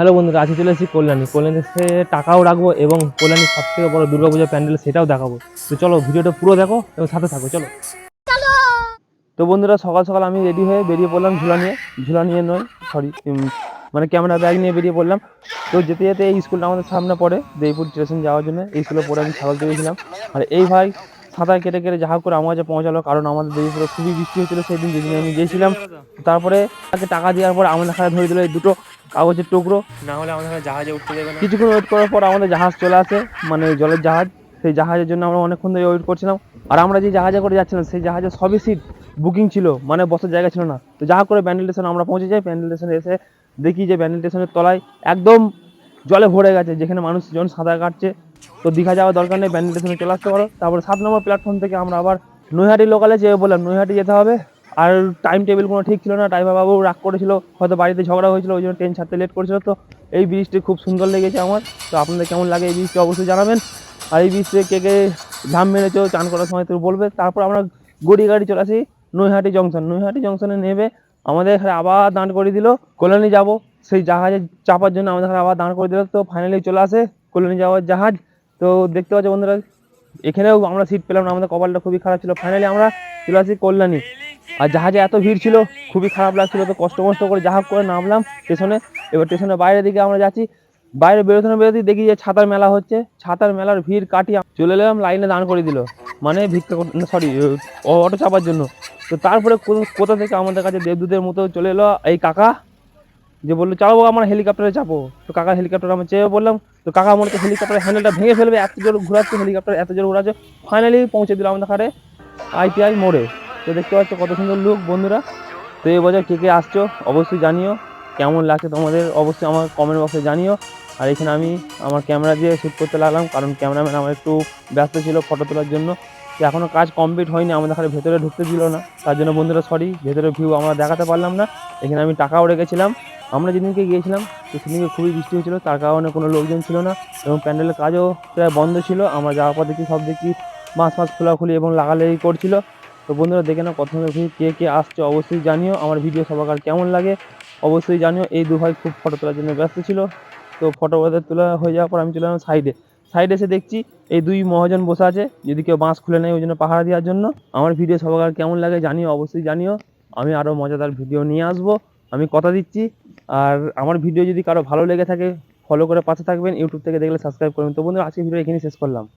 Hello বন্ধুরা, আজকে চলে এসেছি কল্যাণীতে টাকাও রাখবো এবং কল্যাণীর সব থেকে বড় দুর্গাপূজা প্যান্ডেল সেটাও দেখাবো। তো চলো ভিডিওটা পুরো দেখো এবং সাথে থাকো, চলো। তো বন্ধুরা, সকাল সকাল আমি রেডি হয়ে বেরিয়ে পড়লাম ঝুলা নিয়ে নয়, সরি, মানে ক্যামেরা ব্যাগ নিয়ে বেরিয়ে পড়লাম। তো যেতে যেতে এই স্কুলটা আমাদের সামনে পড়ে, দেইপুর স্টেশন যাওয়ার জন্য। এই স্কুলে পড়ে আমি ছাগল গেছিলাম। আর এই ভাই সাঁতার কেটে কেটে যা হোক করে আমার কাছে পৌঁছালো, কারণ আমাদের দেইপুরে খুবই বৃষ্টি হচ্ছিল সেই দিন যেদিন আমি গিয়েছিলাম। তারপরে তাকে টাকা দেওয়ার পর আমাদের খাতে ধরে দিল এই দুটো কাগজের টুকরো, না হলে আমাদের জাহাজে উঠতে দেবে না। কিছুক্ষণ ওয়েট করার পর আমাদের জাহাজ চলে আসে, মানে জলের জাহাজ। সেই জাহাজের জন্য আমরা অনেকক্ষণ ধরে ওয়েট করছিলাম। আর আমরা যে জাহাজে করে যাচ্ছিলাম সেই জাহাজে সবই সিট বুকিং ছিল, মানে বসার জায়গা ছিল না। তো যা করে ব্যান্ডেল স্টেশনে আমরা পৌঁছে যাই। ব্যান্ডেল স্টেশনে এসে দেখি যে ব্যান্ডেল স্টেশনের তলায় একদম জলে ভরে গেছে, যেখানে মানুষজন সাঁতার কাটছে। তো দীঘা যাওয়ার দরকার নেই, ব্যান্ডেল স্টেশনে চলে আসতে পারো। তারপরে 7 নম্বর প্ল্যাটফর্ম থেকে আমরা আবার নৈহাটি লোকালে যেয়ে বললাম নৈহাটি যেতে হবে। আর টাইম টেবিল কোনো ঠিক ছিল না, ড্রাইভার বাবু রাগ করেছিল, হয়তো বাড়িতে ঝগড়া হয়েছিল, ওই জন্য ট্রেন ছাড়তে লেট করেছিল। তো এই ব্রিজটি খুব সুন্দর লেগেছে আমার। তো আপনাদের কেমন লাগে এই ব্রিজটি অবশ্যই জানাবেন। আর এই ব্রিজে কে কে ঝাম মেরেছো চান করার সময় তো বলবে। তারপর আমরা গড়িয়ে গাড়ি চলে আসি নৈহাটি জংশনে নেবে আমাদের এখানে আবার দাঁড় করে দিল। কল্যাণী যাব সেই জাহাজে চাপার জন্য আমাদের এখানে আবার দাঁড় করে দিল। তো ফাইনালি চলে আসে কল্যাণী যাওয়ার জাহাজ। তো দেখতে পাচ্ছ বন্ধুরা, এখানেও আমরা সিট পেলাম না, আমাদের কপালটা খুবই খারাপ ছিল। ফাইনালি আমরা চলে আসি কল্যাণী। আর জাহাজে এত ভিড় ছিল, খুবই খারাপ লাগছিল। তো কষ্ট করে জাহাজ করে নামলাম স্টেশনে। এবার স্টেশনের বাইরের দিকে আমরা যাচ্ছি, বাইরে বেরোতে দেখি যে ছাতার মেলা হচ্ছে। ছাতার মেলার ভিড় কাটিয়ে চলে এলাম, লাইনে দাঁড় করে দিল, মানে ভিক্ষা, সরি, অটো চাপার জন্য। তো তারপরে কোথা থেকে আমাদের কাছে দেবদূতের মতো চলে এলো এই কাকা, যে বললো চালাবো আমরা হেলিকপ্টারে চাপো। তো কাকা হেলিকপ্টার আমরা চেয়ে বললাম। তো কাকা মনে হচ্ছে হেলিকপ্টারের হ্যান্ডেলটা ভেঙে ফেলবে, এত জোর ঘুরাচ্ছে হেলিকপ্টার, এত জোর ঘুরাচ্ছে। ফাইনালি পৌঁছে দিল আমাদের ঘাটে ITI মোড়ে। তো দেখতে পাচ্ছ কত সুন্দর লুক বন্ধুরা। তো এই বছর কে কে আসছো অবশ্যই জানিও, কেমন লাগছে তোমাদের অবশ্যই আমার কমেন্ট বক্সে জানিও। আর এখানে আমি আমার ক্যামেরা দিয়ে শ্যুট করতে লাগলাম, কারণ ক্যামেরাম্যান আমার একটু ব্যস্ত ছিল ফটো তোলার জন্য। তো এখনও কাজ কমপ্লিট হয়নি, আমাদের ঘরে ভেতরে ঢুকতে দিল না, তার জন্য বন্ধুরা সরি, ভেতরে ভিউ আমরা দেখাতে পারলাম না। এখানে আমি টাকাও রেখেছিলাম। আমরা যেদিনকে গিয়েছিলাম তো সেদিনকে খুবই বৃষ্টি হয়েছিল, তার কারণে কোনো লোকজন ছিল না এবং প্যান্ডেলের কাজও প্রায় বন্ধ ছিল। আমরা যাওয়ার পর দেখি সব দেখি মাছ খোলাখুলি এবং লাগালাগি করছিল। তো বন্ধুরা দেখে নাও কত সুন্দর ভিউ, কে কে আসছে অবশ্যই জানিও। আমার ভিডিও সবার কেমন লাগে অবশ্যই জানিও। এই দু ভাই খুব ফটো তোলার জন্য ব্যস্ত ছিল। তো ফটো ওদের তোলা হয়ে যাওয়ার পর আমি চলে এলাম সাইডে এসে দেখছি এই দুই মহাজন বসে আছে, যদি কেউ বাঁশ খুলে নেয় ওই জন্য পাহারা দেওয়ার জন্য। আমার ভিডিও সবার কেমন লাগে জানিও, অবশ্যই জানিও। আমি আরও মজাদার ভিডিও নিয়ে আসবো, আমি কথা দিচ্ছি। আর আমার ভিডিও যদি কারো ভালো লেগে থাকে ফলো করে পাশে থাকবেন, ইউটিউব থেকে দেখলে সাবস্ক্রাইব করবেন। তো বন্ধুরা, আজকে ভিডিও এখানেই শেষ করলাম।